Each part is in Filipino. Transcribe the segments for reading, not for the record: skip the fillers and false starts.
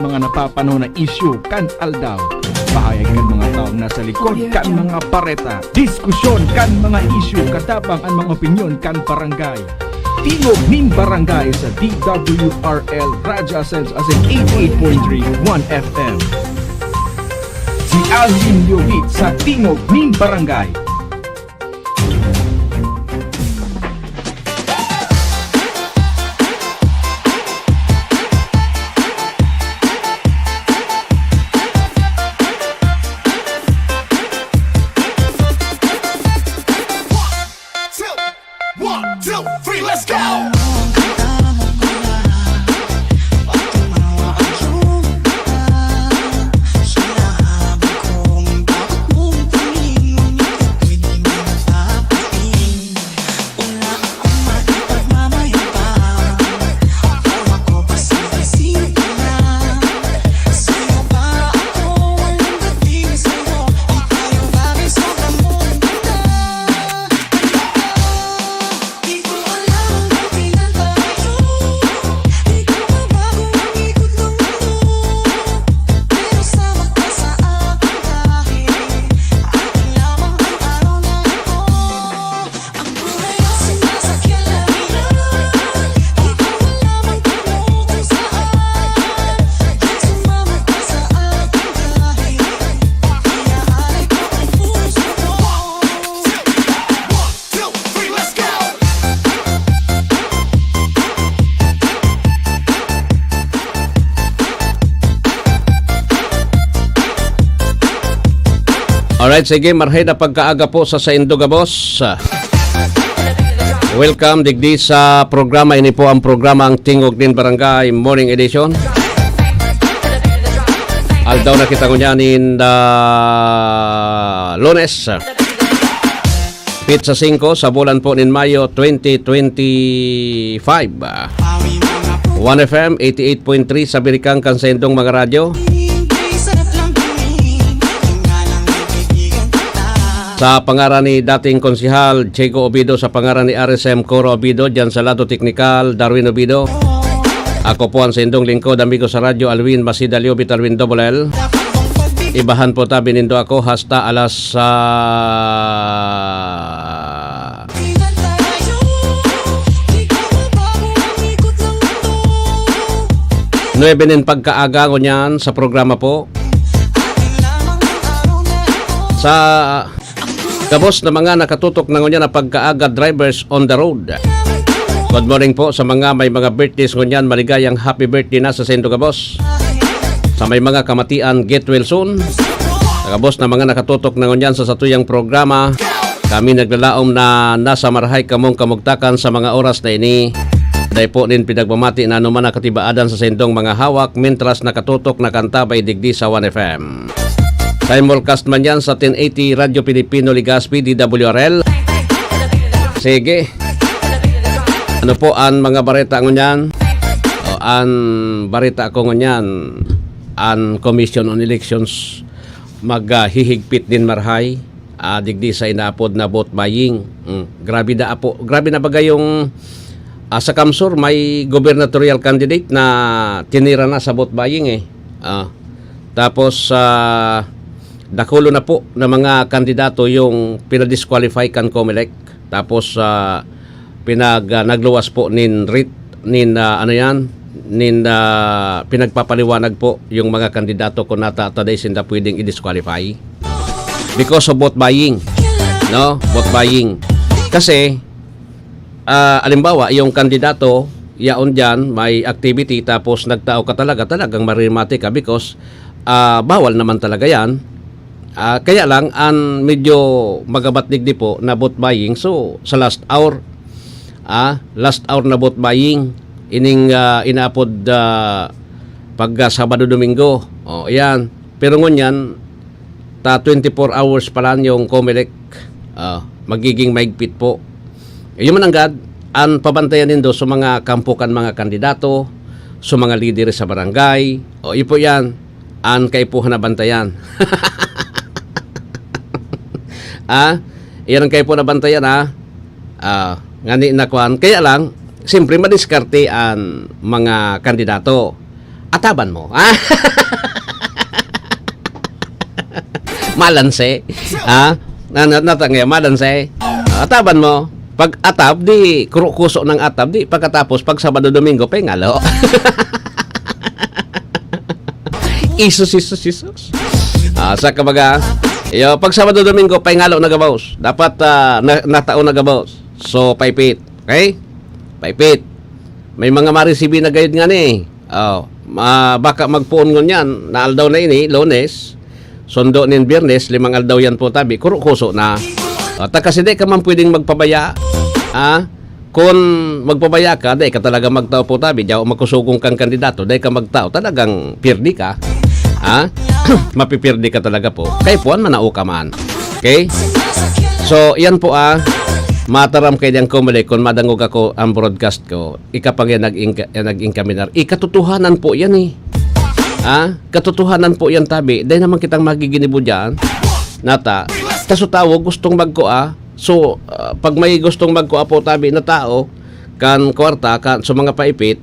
mga napapano na issue kan aldaw. Bahayag kan mga taong nasa likod kan mga pareta. Diskusyon kan mga issue katabang ang mga opinyon kan barangay. Tingog ning barangay sa DWRL Radyo Ascens as in 88.3 1 FM. Si Alvin Yovit sa Tingog ning barangay. Alright, sige, marhay na pagkaaga po sa Saindoga Boss. Welcome digdi sa programa. Ini po ang programa ang Tingog din Barangay Morning Edition. Aldaw na kita ko niyanin Lunes. Pizza 5 sa bulan po nin Mayo 2025. 1FM 88.3 sa Birikang Kansendong mga radyo. Sa pangaran ni dating konsihal Chego Obido, sa pangaran ni RSM Coro Obido, dyan sa lado teknikal Darwin Obido. Ako po ang sendong lingkod, amigo sa radyo, Alwin Masidalio Bitalwin Double L. Ibahan po tabi nindo ako hasta alas 9 nin pagkaaga ko niyan sa programa po. Sa kabos na mga nakatutok na ngunyan na pagkaaga drivers on the road. Good morning po sa mga may mga birthdays ngunyan. Maligayang happy birthday na sa Sendo Kabos. Sa may mga kamatian, get well soon. Sa kabos na mga nakatutok na ngunyan sa satuyang programa, kami naglalaom na nasa marahay kamong kamugtakan sa mga oras na ini. Dahil po din pinagmamati na anuman nakatibaadan sa sendong mga hawak mintras nakatutok na kantabay digdi sa 1FM. Simulcast man yan sa 1080 Radyo Pilipino Ligaspi DWRL. Sige. Ano po ang mga bareta ngunyan? O ang bareta ko ngunyan, ang Commission on Elections maghihigpit din marhay. Digdi sa inaapod na vote buying. Grabe na po. Grabe na bagay yung sa Kamsur may gubernatorial candidate na tinira na sa vote buying eh. Tapos dakulo na po ng mga kandidato yung pinadisqualify kan COMELEC. Tapos nagluwas po pinagpapaliwanag po yung mga kandidato kung natataday sinda pwedeng i-disqualify because of vote buying. No? Vote buying. Kasi alimbawa yung kandidato yaon dyan may activity tapos nagtao ka talagang marimati ka because bawal naman talaga yan. Kaya lang ang medyo magabat digdi po na vote buying. So sa last hour na vote buying ining inaapod pag Sabado Domingo. Ayan. Pero ngunyan 24 hours pa lang yung COMELEC magiging maigpit po. Yung mananggad ang pabantayan nindo sa mga kampukan mga kandidato, sa mga lider sa barangay. Ipo yan ang kaipuhan na bantayan. Iyan ang kayo po nabantayan ngani na kuan. Kaya lang, siyempre madiskarte ang mga kandidato. ataban mo. Malanse. Natangya, malanse. Ataban mo. Pag atab, di kuso ng atab, di pagkatapos, pag Sabado Domingo, pengalo. Isus. Sa kabaga, pag Sabado Domingo, pengalo na gabaws. Dapat nataon na gabaws. So, paipit. Okay? Paipit. May mga marisibi na gayud nga ni. Baka magpuon ngon yan. Naaldaw na ini, Lunes. Sundo nin Biyernes, 5 aldaw yan po tabi. Kuso na. Kasi di ka man pwedeng magpabaya. Kung magpabaya ka, di ka talaga magtao po tabi. Diyaw magkusugong kang kandidato, di ka magtao. Talagang pirdi ka. Mapipirdi ka talaga po. Kay puan manao ka man. Okay? So, yan po mataram kay diyang kumuli kung madangog ako ang broadcast ko. Ikapang yan nag-incaminar. Ikatotohanan po yan eh. Katotohanan po yan tabi. Dahil naman kitang magiginibo dyan. Nata. Kaso tao gustong magkoa. So, pag may gustong magkoa po tabi na tao, kan kwarta, sa mga paipit,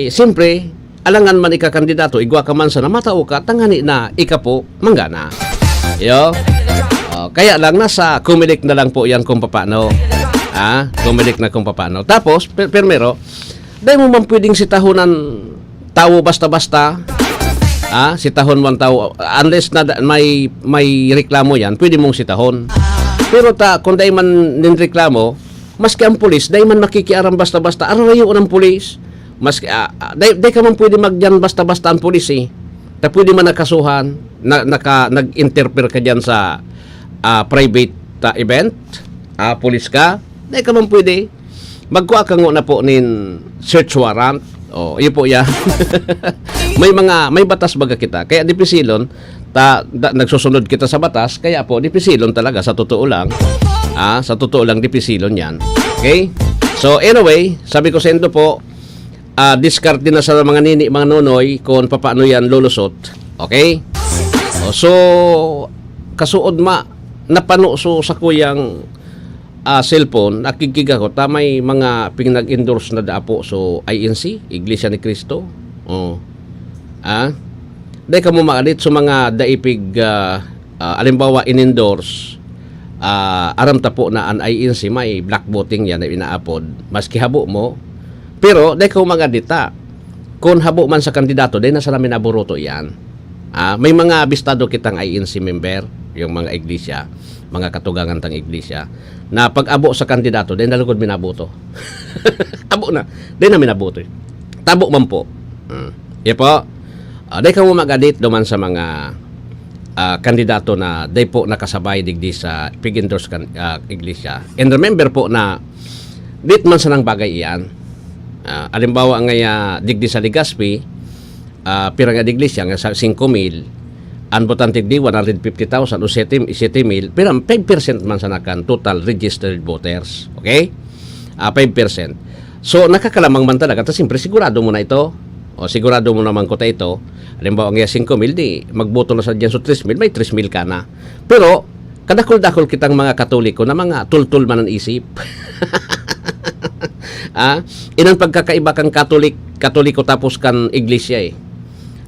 siyempre, alangan man ika-kandidato, igwa ka man sa namatao ka, tangani na, ika po, manggana. Kaya lang, nasa kumilik na lang po yan kung paano. Kumilik na kung paano. Tapos, permero, dahil mo man pwedeng sitahunan tao basta-basta, sitahon mo ang tao, unless na may reklamo yan, pwede mong sitahon. Pero kung dahil man ninreklamo, maski ang pulis, dahil man makikiaram basta-basta, arayo ng pulis, maski, dahil ka man pwede magyan basta-basta ang pulis pwede man nakasuhan, nag-interfere ka dyan sa private event, pulis ka, dahil ka man pwede, magkuha ka na po nin search warrant, yun po yan. may batas baga kita, kaya dipisilon, nagsusunod kita sa batas, kaya po dipisilon talaga, sa totoo lang, dipisilon yan. Okay? So anyway, sabi ko sa endo po, discard din na sa mga nini, mga nonoy, kung paano yan lulusot. Okay? So, kasuod napano sa kuyang cellphone, nakikiga ko, may mga pinag-endorse na daapo so INC, Iglesia ni Cristo. Dahil ka mo maalit sa mga daipig, alimbawa in-endorse, aram tapo na ang INC, may black voting yan na inaapod, maski habo mo. Pero, dahil ka umagadita, kung habo man sa kandidato, dahil nasa namin naburoto yan. May mga abistado kitang INC member, yung mga iglesia, mga katugangan tang iglesia, na pag-abo sa kandidato, dahil nalugod minaboto. Abo na, dahil na minaboto. Tabo man po. Yan po. Dahil ka umagadit duman sa mga kandidato na dahil po nakasabay digdi sa pig-endorse iglesia. And remember po na, dit man sa nang bagay iyan, alimbawa nga digdi sa Legazpi, pira nga diglisya nga sa 5,000, ang botante di 150,000 o 7,000, pero 5% man sa nakan total registered voters. Okay? 5%. So, nakakalamang man talaga. Tapos, siyempre, sigurado mo na ito. O, sigurado mo naman ko ito. Halimbawa, nga 5,000, di, magboto na sa dyan so 3,000, may 3,000 ka na. Pero, kadakol-dakol kitang mga Katoliko na mga tultul man ang isip. Inang pagkakaiba kang Katoliko tapos kan iglesia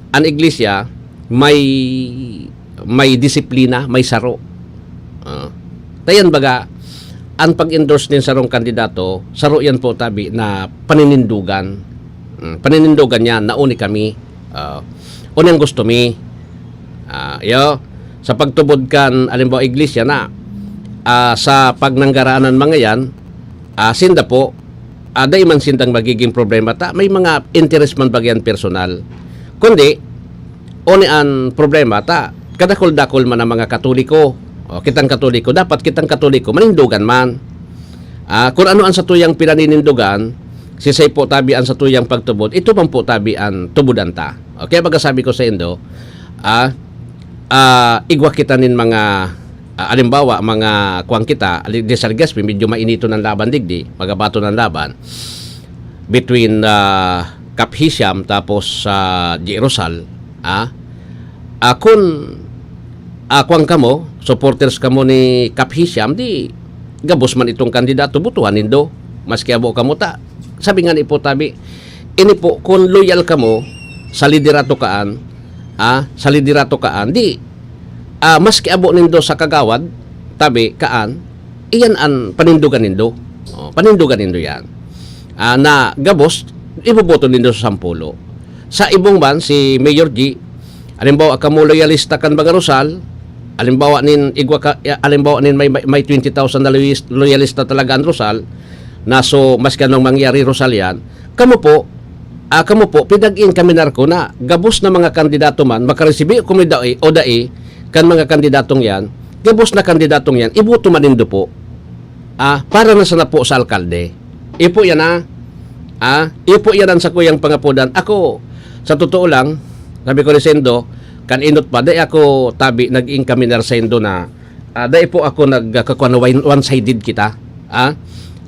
Ang iglesia may disiplina, may saro. Tayan baga, ang pag-endorse din sarong kandidato, saro yan po tabi na paninindugan. Paninindugan yan, nauni kami. Unang gusto mi. Sa pagtubod kan, alimbawa iglesia na, sa pagnanggaraanan mga yan, sinda po, day man sindang magiging problema may mga interest man bagyan personal. Kundi, ang problema kadakol-dakol man ang mga Katoliko. Kitang Katoliko, dapat kitang Katoliko, manindugan man. Kung ano ang sa tuyang pinaninindugan, sisay po tabi ang sa tuyang pagtubod, ito man po tabi ang tubudan ta. Okay, baga sabi ko sa Indo, igwa kita nin mga alimbawa, mga kuwang kita, di sa Legazpi, medyo mainito ng laban digdi, magabato ng laban, between Cap Hisham tapos Jerusal, kung kuwang kamo, supporters kamo ni Cap Hisham, di gabos man itong kandidato, butuhan nindo, maski abo kamo ta. Sabi nga ni po tabi, ini po kung loyal ka mo sa liderato kaan, di maski abo nindo sa kagawad tabi kaan, iyan an panindugan nindo. Panindugan nindo yan. Na gabos iboboto nindo sa 10. Sa ibong ban si Mayor G, alimbawa kamo loyalista kan Baga Rosal, alimbawa nin may 20,000 na loyalista talaga ang Rosal, na so mas kanong mangyari Rosal yan, kamo po pinag-in kami narko na gabos na mga kandidato man makaresibi kung o dai kan mga kandidatong yan, gabos na kandidatong yan iboto manindo po para na sana po sa alkalde. Ipo yan ipo yan ang sa kuyang pangapudan. Ako sa totoo lang sabi ko ni Sendo kan inot pa dai ako tabi nag-in kami nar Sendo na dai po ako nagkakuan one-sided kita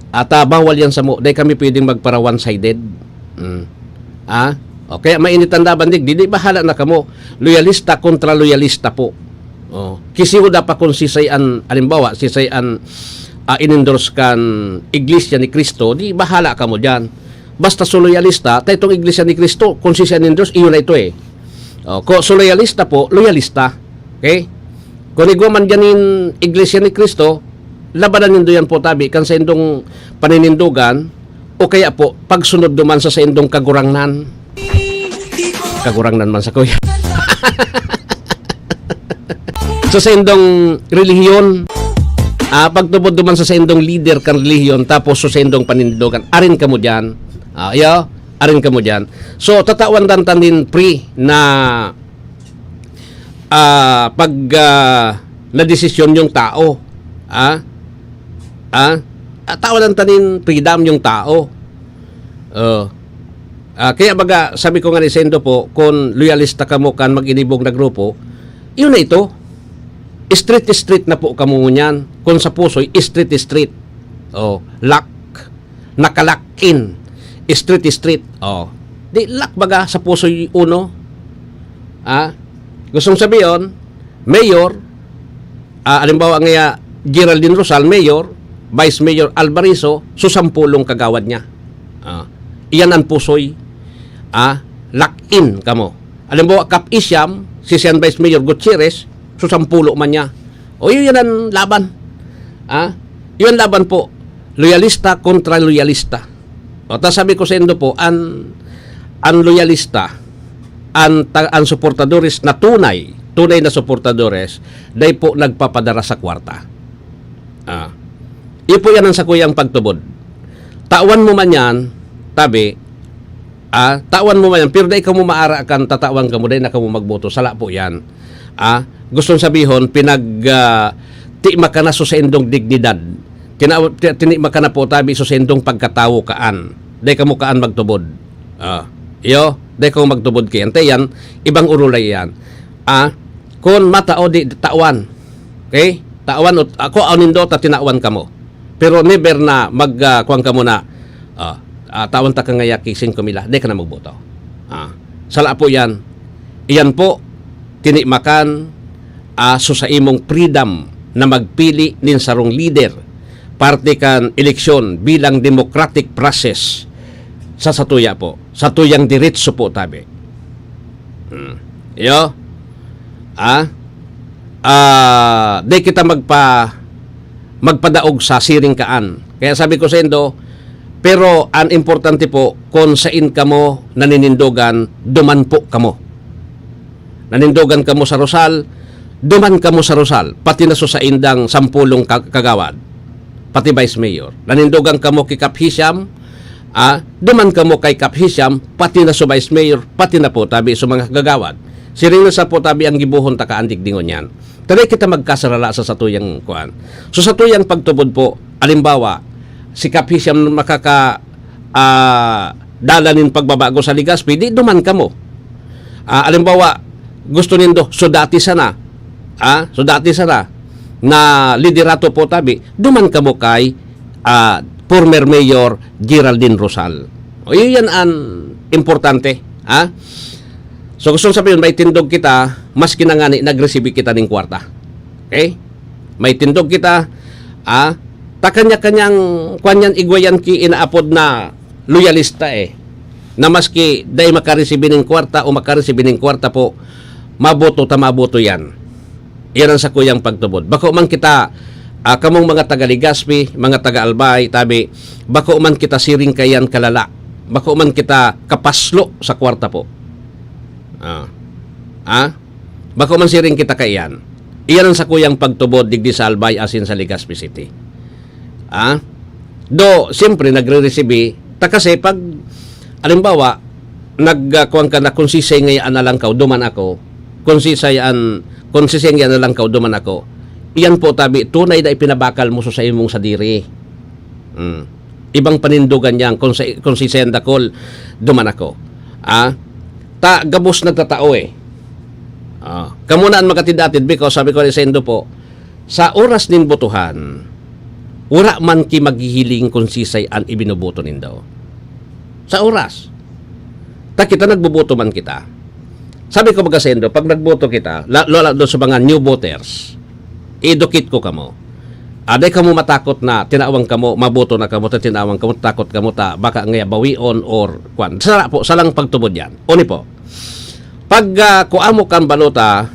at bawal yan sa mo dai kami pwedeng magpara one-sided. Okay, mainit ang laban di bahala na kamo. Loyalista kontra loyalista po. Kisiwo da pa kung sisayan, alimbawa, sisayan inendorse kan Iglesia ni Cristo, di bahala kamo diyan. Basta so loyalista, tayo itong Iglesia ni Cristo, kung sisayan endorse, iyon na ito eh. Kung so loyalista po, loyalista. Okay? Kung igwaman dyanin Iglesia ni Cristo, labanan nindo yan po tabi, kan sa indong paninindugan, o kaya po, pagsunod duman sa indong kagurangnan. Kagurangnan man sa kuya. Sa indong relihiyon, pagtubod duman sa indong leader kan relihiyon, tapos sa indong panindugan, arin ka mo dyan. Arin ka mo dyan. So, tatawan din pre na pag na-desisyon yung tao. Tawanan tanin freedom yung tao. Kaya baga, sabi ko nga ni Sendo po, kung loyalista ka mo kan mag-inibog na grupo, yun na ito. Street na po kamo niyan. Kung sa puso'y street. Nakalakin. Street. Di lock baga sa puso'y uno. Gustong sabihin, Mayor, alimbawa nga Geraldine Rosal, Mayor, Vice Mayor Alvarizo, susampulong kagawad niya. Iyan ang pusoy. Lock-in kamo. Alimbawa, Kap Isyam, si Sian Vice Mayor Gutierrez, susampulo man niya. Yun ang laban. Yun laban po. Loyalista kontra loyalista. Tapos sabi ko sa Indo po, ang loyalista, ang suportadores na tunay na suportadores, dahil po nagpapadara sa kwarta. Ipo yan ang sakuyang pagtubod. Tawan mo man yan, tabi, tawan mo man yan, pero dahil ka mo maara kan tatawan ka mo, dahil na ka mo magboto, sala po yan. Gustong sabihin, tima ka na sa indong dignidad. Tinima ka na po tabi sa indong pagkatawo kaan. Dahil ka mo kaan magtubod. Dahil ka mo magtubod kayan. Yan, ibang urulay yan. Kung matao di tawan. Okay? Tawan, ako nindo ta tinawan ka mo. Pero never na magkuang ka mo na tawan ta ka ngaya kising kumila. Dahil ka na magboto. Sala po yan. Iyan po, tinimakan sa imong freedom na magpili nin sarong leader parte kan eleksyon bilang democratic process sa satuya po. Satuyang diretso po tabi. Di kita magpadaog sa siring kaan. Kaya sabi ko sa Indo, pero ang importante po, kung sain ka mo naninindogan, duman po ka mo. Nanindogan ka mo sa Rosal, duman ka mo sa Rosal, pati na sa indang 10 kagawad, pati Vice Mayor. Nanindogan ka mo kay Kap Hisham, duman ka mo kay Kap Hisham, pati na sa Vice Mayor, pati na po tabi sa mga kagawad. Siring na sa po tabi ang gibuhon takaandig dingon yan. Tari kita magkasarala sa satuyang kuan. So satuyang pagtubod po, alimbawa, si Kap Hisham dalanin pagbabago sa Ligaspi, di duman ka mo. Alimbawa, gusto nindo so dati sana na liderato po tabi, duman ka mo kay former Mayor Geraldine Rosal. Yan ang importante. So gusto sabihin, may tindog kita, mas kinangani nag-receive kita ng kwarta. Okay? May tindog kita, takanya-kanyang kanyan igwayan ki inaapod na loyalista na maski dahil makaresibin ng kwarta o makaresibin ng kwarta po, maboto yan. Yan ang sa kuyang pagtubod. Bako man kita, kamong mga taga-Ligaspi, mga taga-Albay, tabi, bako man kita siring kayan kalala. Bako man kita kapaslo sa kwarta po. Bako man siring kita kayan. Iyan ang sa kuyang pagtubod digdi sa Albay asin sa Ligaspi City. Do, siyempre, nagre-resibi, kasi pag, alimbawa, nagkuhan ka na kung sisay ngayaan na lang ka, duman ako, kung sisay ngayaan na lang ka, duman ako, iyan po tabi, tunay na ipinabakal mo sa imong sadiri. Ibang panindugan yan, kung sisay ang dakol, duman ako. Gabos nagtatao kamunaan makatidatid because sabi ko rin sa Indo po, sa oras nin botohan, wala man ki maghihiling kung sisay ang ibinuboto nindo. Sa oras. Kita nagboboto man kita. Sabi ko mga sa Indo, pag nagboto kita, lalo doon sa mga new voters, edukit ko kamo. Aday kamo matakot na tinawang kamo, maboto na kamo, tinawang kamo, takot kamo ta, baka ngaya bawion or kwan. Salang pagtubod yan. Oni po. Pag kuamo kang balota,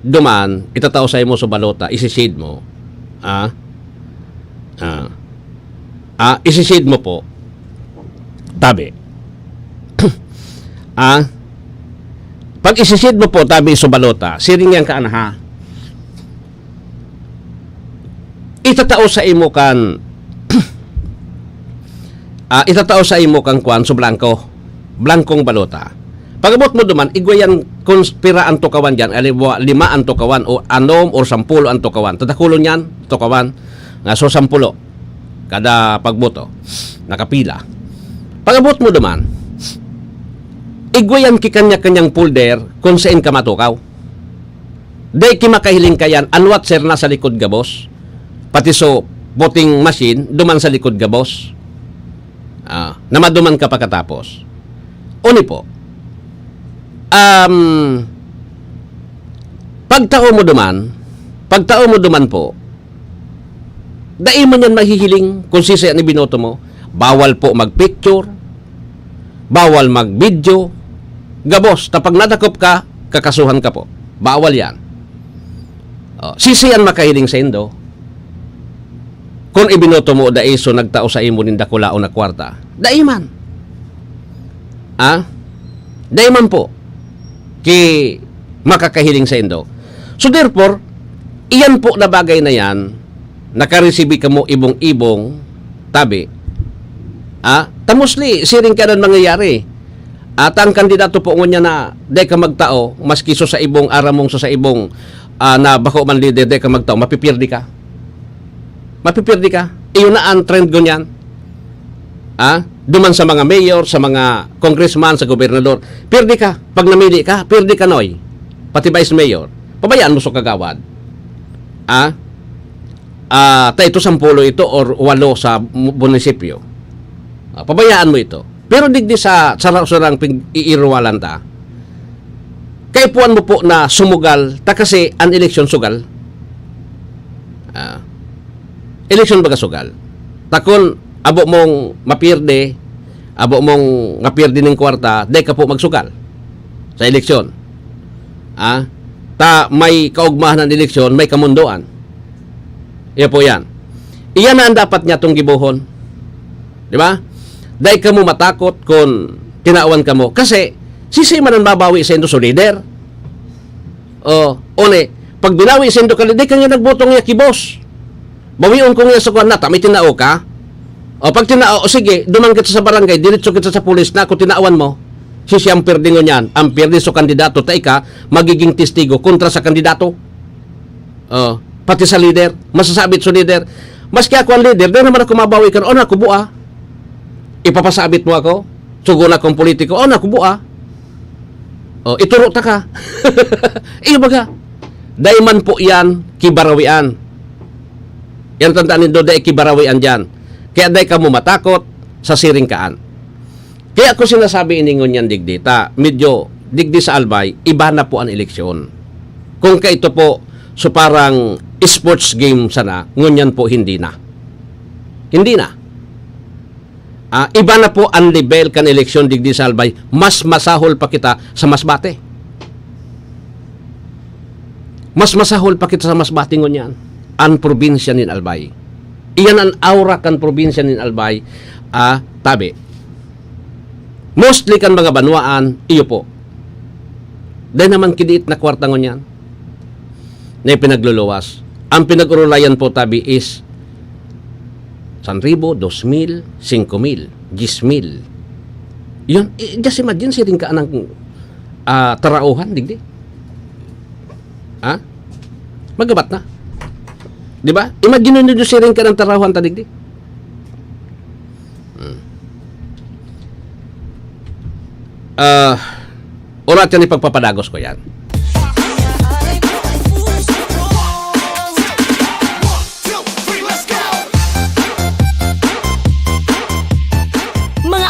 duman, itatao sa imo sa balota, isisid mo. Isisid mo po. Tabi. Pag isisid mo po, tabi sa balota, siring yan ka ha. Itatao sa imo kan itatao sa imo kang kwan so blankong balota. Pagabot mo duman, igwayan konspira ang tukawan dyan, aliwa 5 ang tukawan, o 6 or 10 ang tukawan. Tadakulon yan, tukawan, nga so 10, kada pagboto, nakapila. Pagabot mo duman, igwayan ki kanya-kanyang folder kung saan ka matukaw. Day ki makahiling kayan, anwat sir na sa likod gabos, pati so voting machine, duman sa likod gabos. Na maduman ka pagkatapos. Uni po, pagtao mo duman po, dai man yan mahihiling kung sisay ang ibinoto mo. Bawal po magpicture, bawal magvideo, gabos, tapag nadakop ka, kakasuhan ka po. Bawal yan. Sisay ang makahiling sa Indo. Kung ibinoto mo, dai so nagtao sa imo ninda kulao na kwarta. Dai man. Dai man po. Ki makakahiling sa Indo. So therefore, iyan po na bagay na yan, nakaresibi ka mo ibong-ibong, tabi, tamusli, siring ka nun mangyayari. At ang kandidato po niya na de ka magtao, maski so sa ibong aramong so sa ibong na bako man leader de ka magtao, mapipirdi ka. Mapipirdi ka. Iyon na ang trend ko niyan. Duman sa mga mayor, sa mga congressman, sa gobernador, pirdi ka. Pag namili ka, pirdi ka noy. Pati vice mayor. Pabayaan mo sa kagawad. Ito 10 ito or 8 sa munisipyo. Pabayaan mo ito. Pero digdi sa sarang iirwalan ta. Kaipuan mo po na sumugal, ta kasi ang eleksyon sugal. Eleksyon baga sugal. Takon, abo mong mapirde, abo mong ngapirde ng kwarta, day ka po magsugal sa eleksyon. May kaugmahan ng eleksyon, may kamundoan. Iyan po yan. Iyan na ang dapat niya itong gibuhon. Di ba? Day ka mo matakot kung tinaawan ka mo. Kasi, sisi man ang babawi sa indo so leader. Pag binawi sa indo ka, day ka nga nagbotong niya kibos. Bawion ko nga sa kuwan na, may tinao ka. Pag tinao, sige, duman kita sa barangay, diretso kita sa pulis na, kung tinaawan mo, siyang perdingo niyan, ang perdi so kandidato, ta ka, magiging testigo kontra sa kandidato. Pati sa leader, masasabit sa leader. Maski ako ang leader, doon naman ako mabawi ka, naku bua. Ipapasabit mo ako, sugo na akong politiko, naku bua. Ituro ta ka. Iyo baga, daiman po yan, kibarawian. Yan tandaan nindo, dai kibarawian dyan. Kaya dai ka mo matakot sa siringkaan. Kaya ako sinasabi iningon yan digdi, medyo digdi sa Albay, iba na po ang eleksyon. Kung ka ito po, so parang sports game sana, ngunyan po hindi na. Hindi na. Iba na po ang level kan eleksyon digdi sa Albay, mas masahol pa kita sa Masbate. Mas masahol pa kita sa Masbate ngunyan, ang probinsya nin Albay. Iyan ang aura kan probinsya nin Albay, tabi. Mostly kan mga banwaan, iyo po. Dahil naman kiniit na kwarta ngunyan, na pinagluluwas. Ang pinag-urulayan po tabi is 1,000, 2,000, 5,000, 10,000. Yun, just imagine siring ka ng tarauhan, digdi. Magabat na. Di ba? Imagine nyo siring ka ng tarauhan, ta digdi. Urat yan ipagpapadagos ko yan.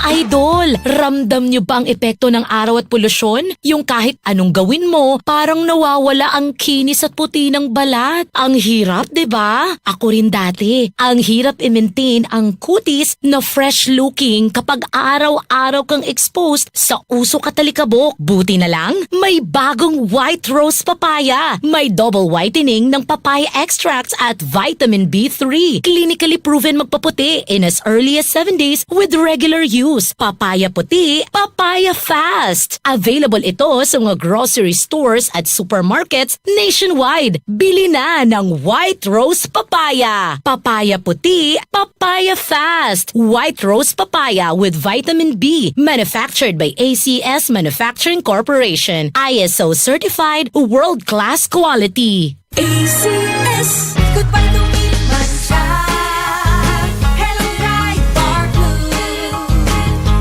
Idol, ramdam nyo ba ang epekto ng araw at polusyon? Yung kahit anong gawin mo, parang nawawala ang kinis at puti ng balat. Ang hirap, 'di ba? Ako rin dati. Ang hirap i-maintain ang kutis na fresh looking kapag araw-araw kang exposed sa usok at talikabok. Buti na lang, may bagong white rose papaya. May double whitening ng papaya extracts at vitamin B3. Clinically proven magpaputi in as early as 7 days with regular use. Papaya puti, papaya fast. Available ito sa mga grocery stores at supermarkets nationwide. Bili na ng White Rose Papaya. Papaya puti, papaya fast. White Rose Papaya with vitamin B. Manufactured by ACS Manufacturing Corporation. ISO certified, world-class quality. ACS, goodbye to me, mancha. Hello, Pride Bar Blue.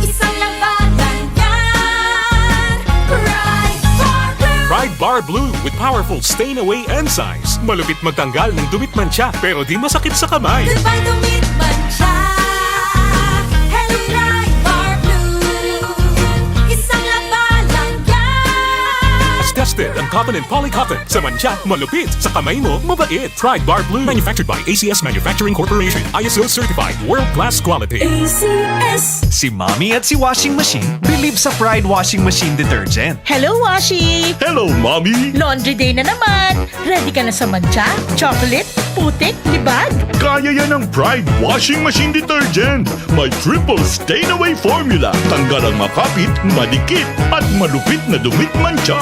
Isang labanan yan. Pride Bar Blue. Pride Bar Blue with powerful stain-away enzymes. Malupit magtanggal ng dumit mancha pero di masakit sa kamay. Goodbye to me, mancha. Hello, Pride Bar Blue. Isang labanan yan. As tested ang cotton and polycotton. Sa mancha, malupit. Sa kamay mo, mabait. Pride Bar Blue. Manufactured by ACS Manufacturing Corporation. ISO certified. World-class quality. ACS. Si Mommy at si Washing Machine believe sa Pride Washing Machine Detergent. Hello, Washi! Hello, Mommy! Laundry day na naman! Ready ka na sa mancha, chocolate, putik, libag? Kaya yan ang Pride Washing Machine Detergent. May triple stain-away formula. Tanggal ang makapit, madikit, at malupit na dumit mancha.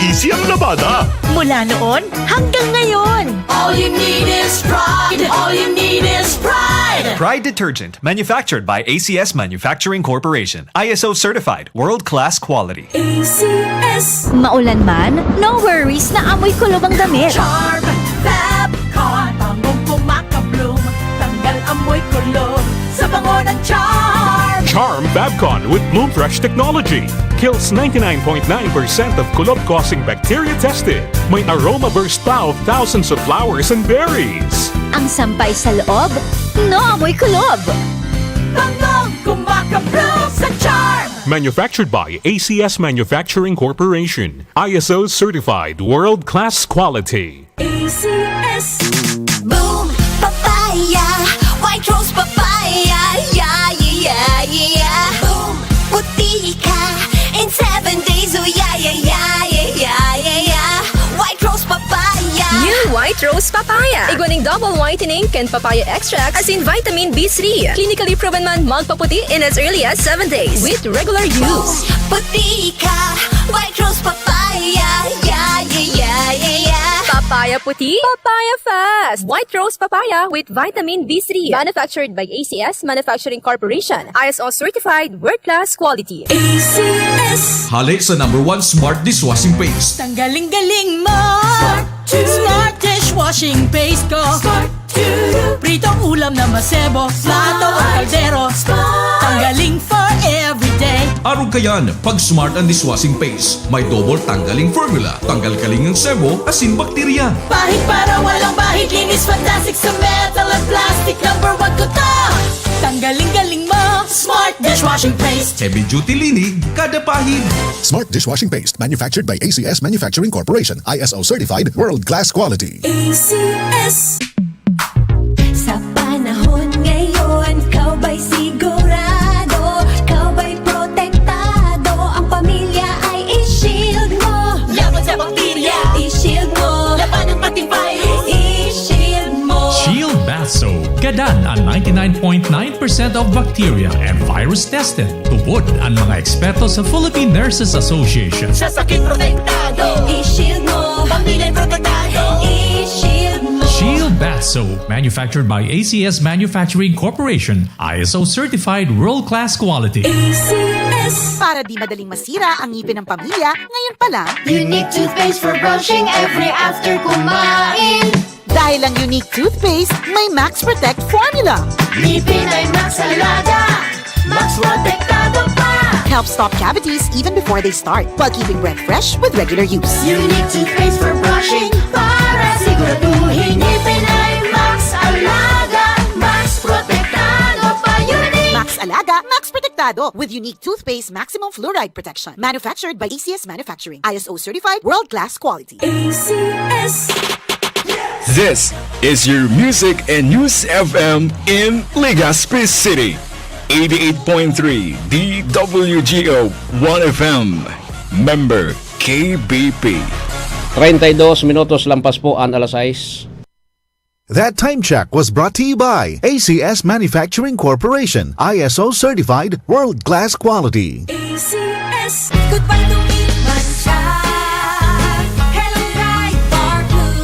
Easy ang labada. Mula noon hanggang ngayon! All you need is pride. All you need is pride. Pride Detergent, manufactured by ACS Manufacturing Corporation. ISO certified, world-class quality. ACS. Maulan man, no worries na amoy kulob ang damit. Charm, Fabcon, bangong pumakabloom, tanggal amoy kulog sa bango ng Charm. Charm Babcon with Bloom Fresh technology. Kills 99.9% of kulob-causing bacteria tested. May aroma burst pa of thousands of flowers and berries. Ang sampay sa loob, no amoy kulob. Bangong kumakabloom sa Charm. Manufactured by ACS Manufacturing Corporation. ISO certified world-class quality. ACS. Boom, papaya, white rose papaya, yeah, yeah, yeah. Boom, puti ka in 7 days, oh yeah, yeah, yeah, yeah, yeah, yeah. White rose papaya. New White Rose Papaya. Iguaning double whitening and papaya extracts as in vitamin B3. Clinically proven man magpaputi in as early as 7 days with regular use. Puti ka, white rose papaya, yeah, yeah, yeah, yeah, yeah. Papaya puti, papaya fast. White Rose Papaya with vitamin B3. Manufactured by ACS Manufacturing Corporation. ISO certified world-class quality. ACS. Halik sa #1 Smart Dishwashing Paste. Tanggaling-galing mo! to. Smart dishwashing paste ko! Smart to. Pritong ulam na masebo, plato o kaldero. Tanggaling for everyday. Araw kayan, pag Smart ang Dishwashing Paste, may double tanggaling formula. Tanggal kaling ng sebo, asin bakterya. Bahid para walang bahid, linis fantastic sa metal at plastic. #1 ko to! Tanggaling-galing mo! Smart dishwashing paste! Heavy duty linig, kada pahid. Smart Dishwashing Paste, manufactured by ACS Manufacturing Corporation. ISO certified, world-class quality. ACS. Sa panahon ngayon, ikaw ba'y sigurado? Gadan ang 99.9% of bacteria and virus tested. Tupod ang mga eksperto sa Philippine Nurses Association. Sa sakit protektado, I-shield mo, pamilya protektado, i-shield mo. Shield Bath Soap, manufactured by ACS Manufacturing Corporation, ISO certified world-class quality. ACS. Para di madaling masira ang ngipin ng pamilya, ngayon pa lang, Unique toothpaste for brushing every after kumain. dahil ang unique toothpaste, may Max Protect formula. Ngipin ay Max Alaga, Max Protektado pa. Helps stop cavities even before they start, while keeping breath fresh with regular use. Unique toothpaste for brushing para siguraduhin ngipin ay Max Alaga, Max Protektado pa. Unique. Max Alaga, Max Protectado with unique toothpaste maximum fluoride protection. Manufactured by ACS Manufacturing. ISO certified world-class quality. ACS. This is your Music and News FM in Legazpi City. 88.3 DWGO 1FM. Member KBP. 32 minutos lampas po ang alas 6. That time check was brought to you by ACS Manufacturing Corporation, ISO certified world-class quality. ACS. Goodbye to me, Mancha. Hello, Pride Bar Blue.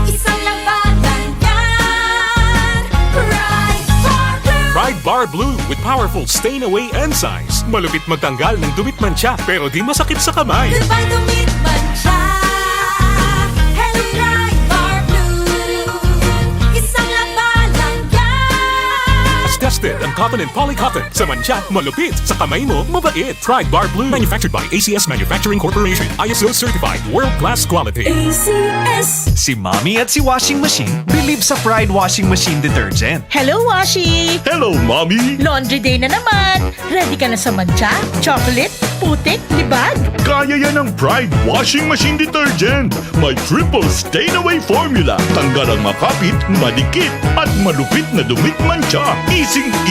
Isang labanan yan. Pride Bar Blue. Pride Bar Blue with powerful stain-away enzymes. Malupit magtanggal ng dumit mancha pero di masakit sa kamay. Goodbye to me, Mancha. Hello, Pride Bar Blue. Isang labanan yan. As tested ang cotton and polycotton. Sa mancha, malupit. Sa kamay mo, mabait. Pride Bar Blue. Manufactured by ACS Manufacturing Corporation. ISO certified world-class quality. ACS. Si Mommy at si Washing Machine believe sa Pride Washing Machine Detergent. Hello, Washi! Hello, Mommy! Laundry day na naman. Ready ka na sa mancha, chocolate, putik, libag? Kaya yan ang Pride Washing Machine Detergent. May triple stain-away formula. Tanggal ang makapit, madikit, at malupit na dumit mancha.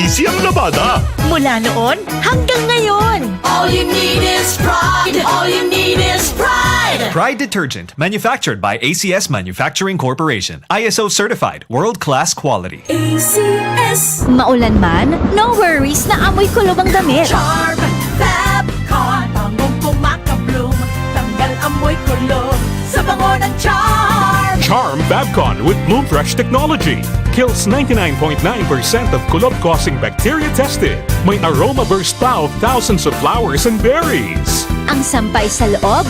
Easy ang labada. Mula noon hanggang ngayon. All you need is pride. All you need is pride. Pride Detergent, manufactured by ACS Manufacturing Corporation. ISO certified world-class quality. ACS. Maulan man, no worries na amoy kulob ang damit. Charm, Fabcon. Bangong pumakabloom, tanggal amoy kulo sa bango ng charm. Charm Fabcon with Bloom Fresh technology. Kills 99.9% of kulob-causing bacteria tested. May aroma burst pa of thousands of flowers and berries. Ang sampay sa loob,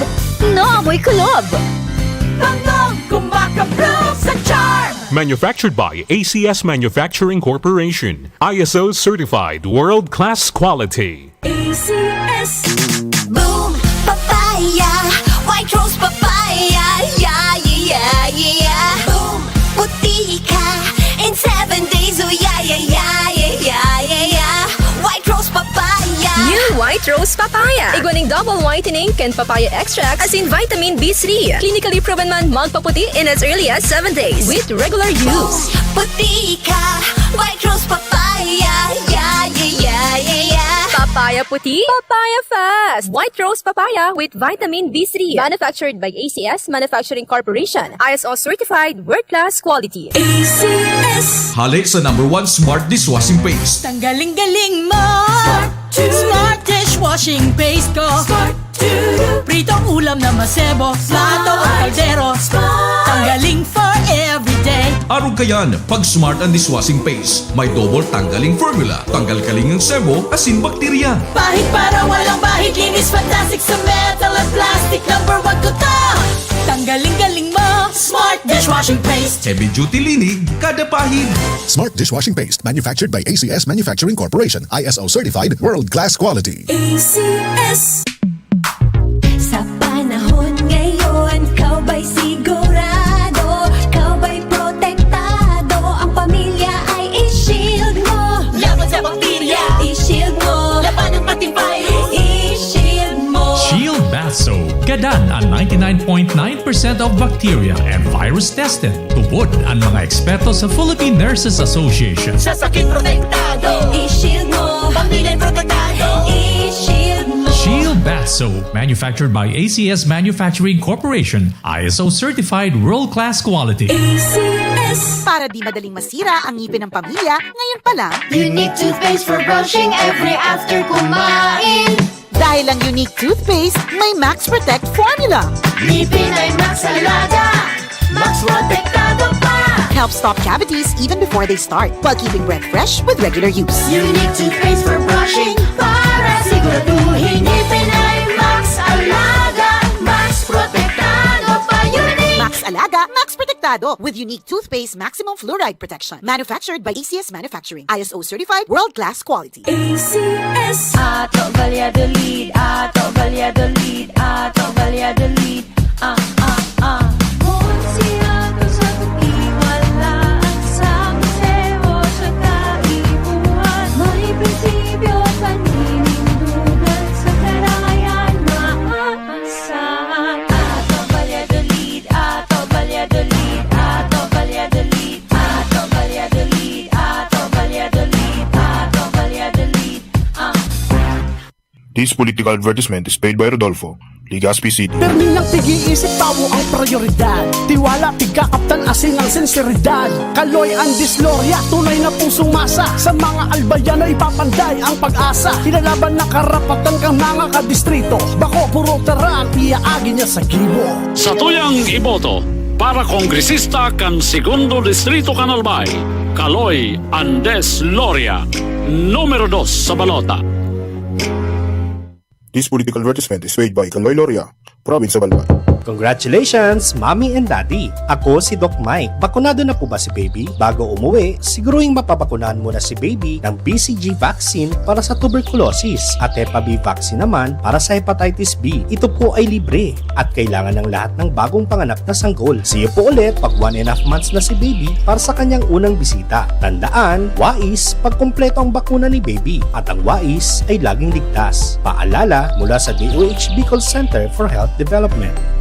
no amoy kulob. Bangong kumakabloom sa charm. Manufactured by ACS Manufacturing Corporation. ISO certified world-class quality. ACS. Boom, papaya. White rose papaya. Yeah, yeah, yeah. Boom, puti ka. In 7 days, oh yeah, yeah, yeah, yeah, yeah, yeah, yeah. White rose papaya. New White Rose Papaya. Iguaning double whitening and papaya extract as in vitamin B3. Clinically proven man magpaputi in as early as 7 days with regular use. Puti ka. White rose papaya. Yeah, yeah, yeah, yeah, yeah. Papaya puti, papaya fast. White Rose Papaya with vitamin B3. Manufactured by ACS Manufacturing Corporation. ISO certified world-class quality. ACS. Halik sa #1 Smart Dishwashing Paste. Tanggaling-galing mo. to. Smart dishwashing paste ko. Smart to. Pritong ulam na masebo, plato o kaldero. Smart. Tanggaling for everyday. Arog kayan, pag Smart ang Dishwashing Paste, may double tanggaling formula. Tanggal kaling ng sebo, asin bakterya. Bahid para walang bahid, linis fantastic sa metal at plastic. #1 ko to. Tanggaling-galing mo. Smart dishwashing paste. Heavy duty linig, kada pahid. Smart dishwashing paste manufactured by ACS Manufacturing Corporation, ISO certified world-class quality. ACS. Sa panahon ngayon, kau ba'y sigurado? Kau ba'y protektado? Ang pamilya ay i-shield mo. Laban sa bakterya. I-shield mo. Laban ng pating virus. I-shield mo. Shield Bath Soap. Gadan ang 99.9% of bacteria and virus tested. Tupod ang mga eksperto sa Philippine Nurses Association. Sa sakit protektado. I-shield mo. Pamilya protektado. I-shield mo. Shield Bath Soap, manufactured by ACS Manufacturing Corporation, ISO certified world-class quality. ACS. ACS. Para di madaling masira ang ngipin ng pamilya, ngayon pa lang, Unique toothpaste for brushing every after kumain. dahil ang unique toothpaste, may Max Protect formula. Ngipin ay Max Alaga, Max Protektado pa. Helps stop cavities even before they start, while keeping breath fresh with regular use. Unique toothpaste for brushing para siguraduhin ngipin ay Max Alaga, Max Protektado pa. Unique. Max Alaga, Max Protectado with unique toothpaste maximum fluoride protection. Manufactured by ACS Manufacturing. ISO certified world-class quality. ACS. Ato Valladolid, Ato Valladolid, Ato Valladolid. Monsiago sa pag-iwalaan sa museo sa kaibuhan. May prinsipyo at paninindugan sa karangayan maasahan. Ato Valladolid, Ato Valladolid, Ato Valladolid, Ato Valladolid, Ato Valladolid, Ato Valladolid. This political advertisement is paid by Rodolfo, Legazpi City. Permin ng pag-iisip tawo ang prioridad. Tiwala, tigakaptan, asin ang sensiridad. Kaloy ang disloria, tunay na pusong masa. Sa mga albayano ipapanday ang pag-asa. Kinalaban na karapatan kang mga kadistrito. Bako, puro tarang, iaagin niya sa gibo. Sa tuyang iboto, para kongresista kan Segundo Distrito Canalbay, Kaloy Andes Loria, numero 2 sa balota. This political advertisement is paid by Kaloy Loria, Province of Albay. Congratulations, Mommy and Daddy! Ako si Doc Mike. Bakunado na po ba si Baby? Bago umuwi, siguruhin mapabakunahan muna si Baby ng BCG vaccine para sa tuberculosis at Hep B vaccine naman para sa hepatitis B. Ito po ay libre at kailangan ng lahat ng bagong panganak na sanggol. See you po ulit pag 1.5 months na si Baby para sa kanyang unang bisita. Tandaan, wais pag kumpleto ang bakuna ni Baby at ang wais ay laging ligtas. Paalala mula sa DOH Bicol Center for Health Development.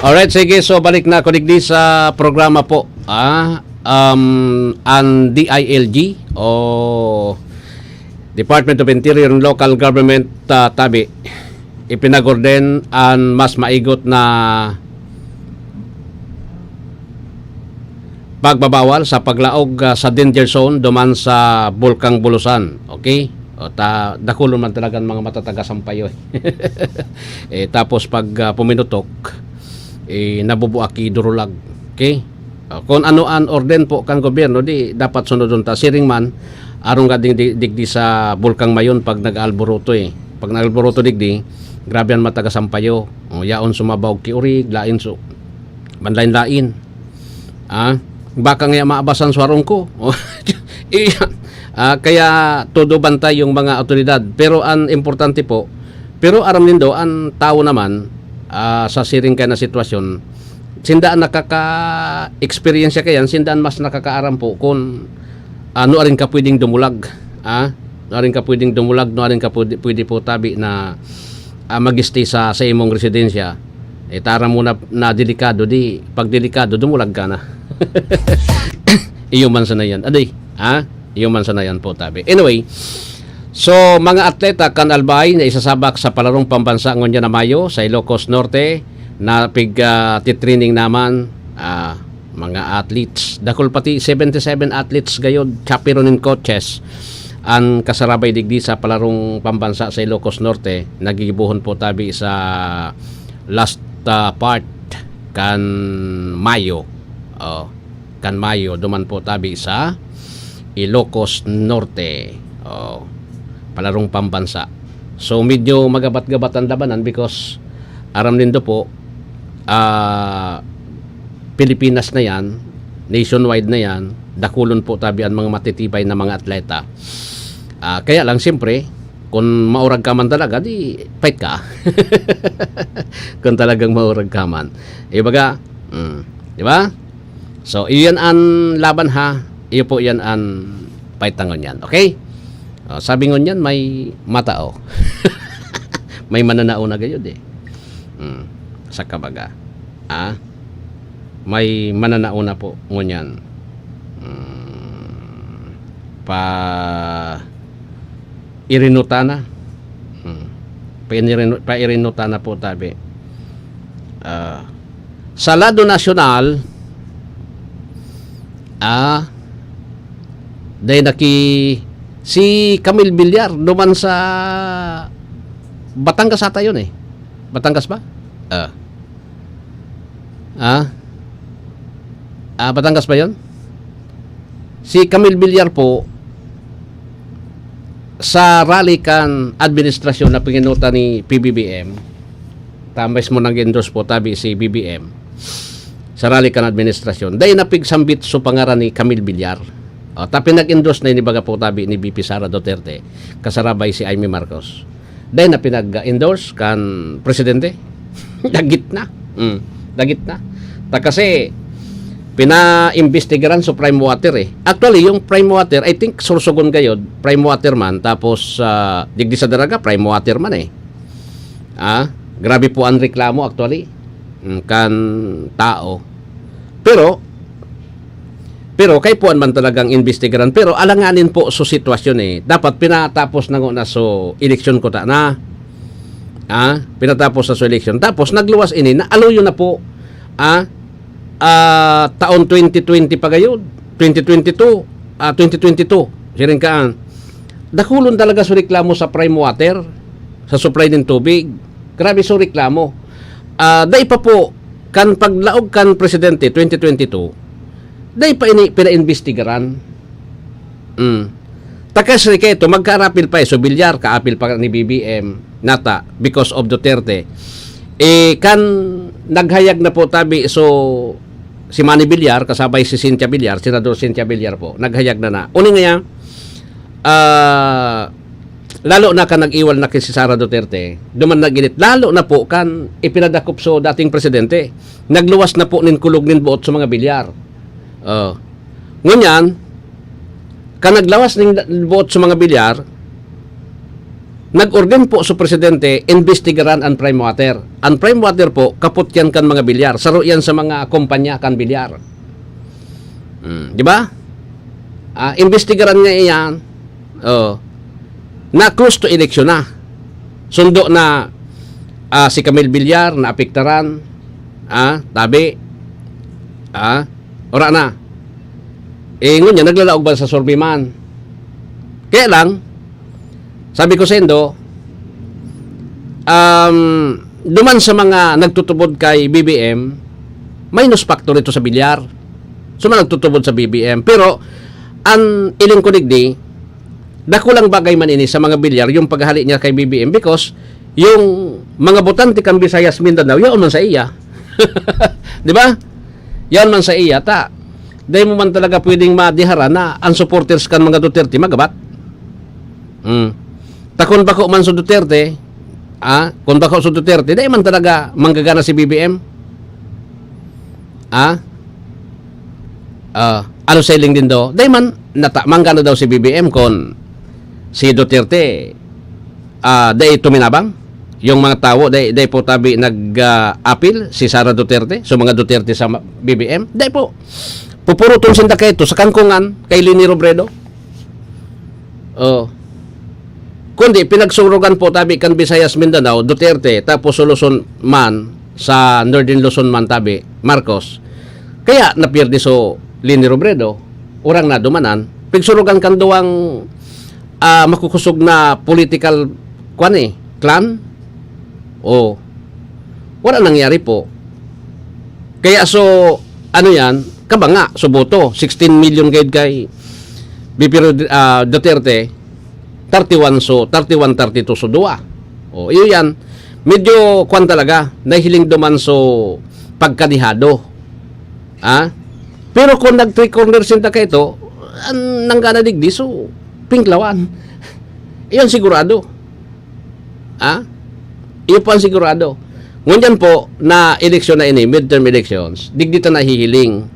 Alright, sige. So, balik na ako digdi sa programa po. Ang DILG o Department of Interior and Local Government tabi ipinagorden ang mas maigot na pagbabawal sa paglaog sa danger zone duman sa Bulkang Bulusan. Okay? O dakulo man talagang mga matataga-sampayo. Tapos pag puminutok, nabubuaki durulag. Okay? Kung ano an orden po kang gobyerno, di dapat sunodon ta. Siring man, arong gading digdi sa Bulkang Mayon pag nag-alboroto Pag nag-alboroto digdi, grabe ang matagasampayo. Yaon sumabaw kiurig, lain so. Banlain-lain. Baka nga maabasan swarong ko. Kaya todo bantay yung mga otoridad. Pero ang importante po, pero aram nindo, ang tao naman, sa siring kaya na sitwasyon, sindaan nakaka-experience kayan, sindaan mas nakakaaram po kung ano rin ka pwedeng dumulag. Ano rin ka pwedeng dumulag, ano rin ka pwede po tabi na mag-stay sa imong residensya. Tara muna na delikado, di pag delikado, dumulag ka na. Iyo man sana yan. Aday, iyo man sana yan po tabi. Anyway, so, mga atleta kan Albay na isasabak sa palarong pambansa ngunyan na Mayo sa Ilocos Norte, na titraining naman mga athletes. Dakol pati 77 athletes gayod chaperonin coaches ang kasarabay digdi sa palarong pambansa sa Ilocos Norte. Nagigibuhon po tabi sa last part kan Mayo. Kan Mayo duman po tabi sa Ilocos Norte. Palarong pambansa. So medyo magabat-gabat ang labanan because aram nindo po Pilipinas na yan, nationwide na yan, dakulon po tabi ang mga matitibay na mga atleta. Kaya lang siyempre, kung maurag ka man talaga, di fight ka. Kung talagang maurag ka man. Ibaga, di ba? So, iyan ang laban ha. Iyo po yan ang fight tangon yan. Okay? Sabi ngon yan, may mata o. May mananao na gayod eh. Sa kabaga. May mananauna po ngunyan. Irinutana. Irinutana po tabi. Sa lado nasyonal, dahil si Camille Villar duman sa Batangas ata yun eh. Batangas ba? Batangas ba yun? Si Camille Villar po sa rally kan administrasyon na pinginuta ni PBBM, tambay mo nag-endorse po tabi si BBM sa rally kan administrasyon, dahil napigsambit so pangaran ni Camille Villar. Tapi nag-endorse na inibaga po tabi ni BP Sara Duterte kasarabay si Amy Marcos. Dahil na pinag-endorse kan presidente. Dagit na. Dagit na. Kasi pina-investigaran sa prime water eh. Actually, yung prime water, I think sursugon gayod, prime water man, tapos digdi sa daraga, prime water man eh. Grabe po ang reklamo actually kan tao. Pero kay puan man talagang investigaran, pero alanganin po so sitwasyon eh. Dapat pinatapos na so eleksyon ko ta na. Pinatapos na so eleksyon. Tapos nagluwas ini na aluyo na po taon 2020 pa gayud, 2022, 2022. Siring kaan. Dakulon talaga so reklamo sa prime water, sa supply ng tubig. Grabe so reklamo. Dai pa po kan paglaog kan presidente 2022. Dai pa ini pina-investigaran. Takas rin kayo, magka-rapil pa so Villar, ka-apil pa ni BBM, nata, because of Duterte. Kan naghayag na po tabi, so si Manny Villar, kasabay si Cynthia Villar, Senador Cynthia Villar po, naghayag na. Uning nga, lalo na kan nag-iwal na kay si Sara Duterte, duman naginit, lalo na po kan ipinadakop so dating presidente, nagluwas na po nin kulog nin buot sa mga Villar. Ngunyan, kan naglawas ning buot sa mga Villar, nag-organ po sa presidente, investigaran ang prime water. Ang prime water po, kaput yan kan mga Villar. Saro yan sa mga kumpanya kan Villar. Di ba? Investigaran nga iyan. Na close to election na. Sundo na si Camille Villar na apektaran. Tabi. Ora na. Ngunya, naglalaog ba sa sorbiman? Kaya lang, sabi ko sendo, duman sa mga nagtutubod kay BBM, minus factor ito sa Villar. So, nagtutubod sa BBM. Pero, ang iling ko digdi, dakulang bagay man ini sa mga Villar, yung paghali niya kay BBM because yung mga botante kan Visayas Mindanao, yaon man sa iya. Di ba? Yaon man sa iya. Dahil mo man talaga pwedeng madihara na ang supporters kan mga Duterte magabat. Takon bako man sa Duterte, kung bako sa Duterte, dahil man talaga manggagana si BBM. Ano sailing din daw? Dahil man manggana daw si BBM kung si Duterte, dahil tuminabang. Yung mga tao, dahil po tabi nag-appeal si Sara Duterte, so mga Duterte sa BBM, dahil po, pupurutong sinda kayo ito sa kangkungan kay Leni Robredo. Kundi pinagsurugan po tabi kan Visayas Mindanao, Duterte, tapos Solution man sa Northern Luzon Mantabi, Marcos. Kaya napirdi so Lini Robredo, urang na dumanan, pigsurugan kan duwang makukusog na political clan. O wala nangyari po. Kaya so ano yan, kabanga so boto 16 million guide kay BP Duterte 31-32 so 2. O iyo yan, medyo kwan talaga, nahiling duman so pagkanihado. Pero kung nag-three corner sinta ka ito, nanggana digdi so pinklawan. Iyon sigurado. Iyon po ang sigurado. Ngunyan po na eleksyon na ini, midterm elections, digdita na hihiling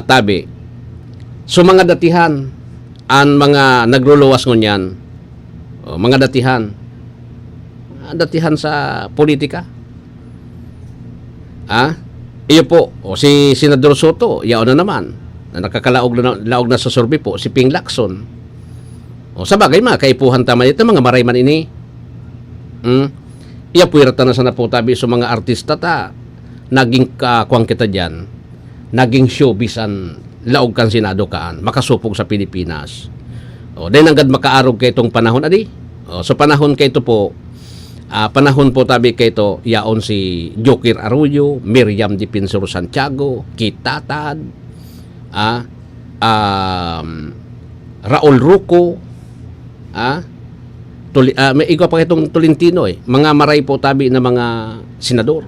tabi. So mga datihan, ang mga nagluluwas ngunyan, mga datihan sa politika. Iyo po, si Senador Soto, yaon na naman, na nakakalaog na sa survey po, si Ping Lacson. Sa bagay mga kaipuhan tama ito, mga marayman ini. Iya puwirta na sana po tabi sa mga artista ta, naging kakuang kita dyan, naging showbizan, laog kan Senado kaan, makasupog sa Pilipinas. Dahil nanggad makaarog kay itong panahon, adi. So panahon kay ito po, panahon po tabi kay ito, yaon si Joker Arroyo, Miriam Defensor Santiago, Kitatan, Raul Ruco, may igwa pa itong Tolentino mga maray po tabi na mga senador.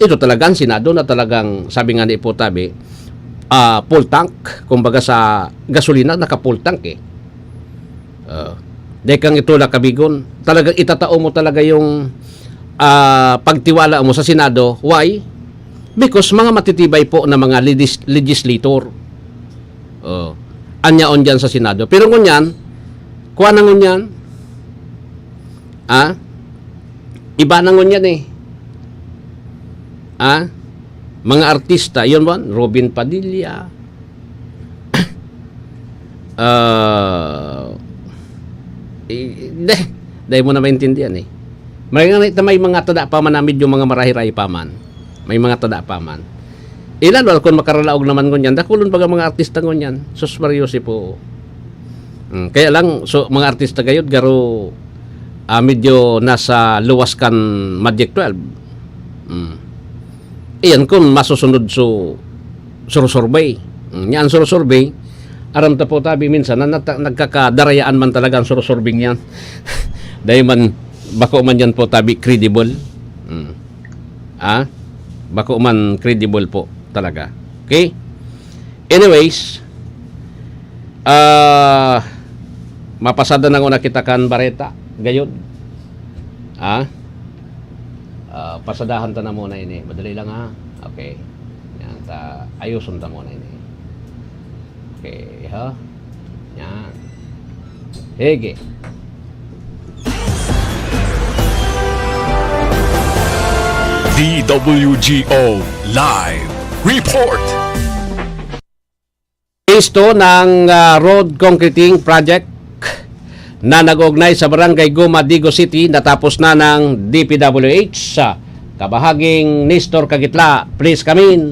Ito talagang senado na talagang sabi nga ni po tabi full tank, kumbaga sa gasolina naka full tank dahil kang ito na kabigon, talagang itatao mo talaga yung pagtiwala mo sa senado. Why? Because mga matitibay po na mga legislator anyaon dyan sa senado. Pero ngunyan kuha na ngunyan iba na ngunyan mga artista, yun ba? Robin Padilla, dahil mo na maintindihan may mga tada pa man namid yung mga marahiray pa man, may mga tada pa man ilan wala kung makaralaog naman ngunyan, dakulon baga mga artista ngunyan, sus Mariosi po. Kaya lang so mga artista gayod garo medyo nasa luwas kan Magic 12. Iyan kung masusunod so surusurbay. Yan surusurbay, aram ta po tabi minsan na nagkakadarayaan man talaga ang surusurbing yan. Dahil man bako man yan po tabi credible. Bako man credible po talaga. Okay? Anyways, mapasada na ko nakita kan Bareta gayod. Pasadahan ta na muna ini. Madali lang Okay. Yan ta ayuson ta muna ini. Okay, Yan. Hege. DWGO Live Report. Isto ng road concreting project na nag-ugnay sa Barangay Guma, Digo City, natapos na ng DPWH sa kabahaging Nestor Kagitla. Please come in.